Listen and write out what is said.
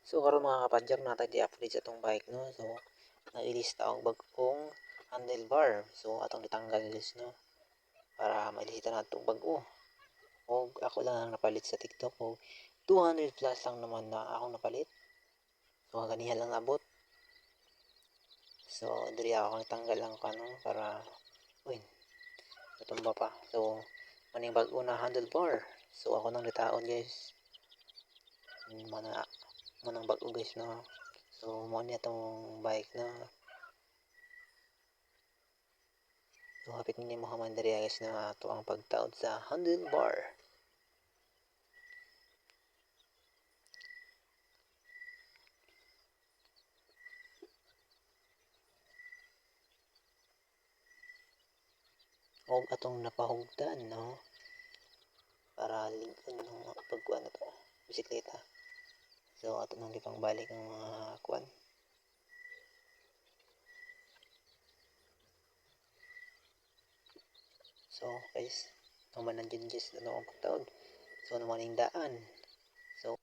So karon mga kapadyak natay di-update sa tong bike no. So nailista og bag-ong handlebar. So atong ditanggal guys no para mailista nato bag-o. Og ako lang ang napalit sa TikTok og 200 plus lang naman na akong napalit. So ganiha lang abot. So diri ako nagtanggal lang kano para uy natumba pa. So maning bag-o na handlebar. So ako nang nitaon guys. Manang bag-o guys no. So mo ni atong bike na. So hapit ni Muhammad diri guys na ato ang pagtaod sa handlebar. Og atong napahugdan no para lingon no pagkuan na to bisikleta. So ato nang gipang balik ang mga kuan. So guys, naman nandiyan guys ano ang pagtaod. So naman yung daan. So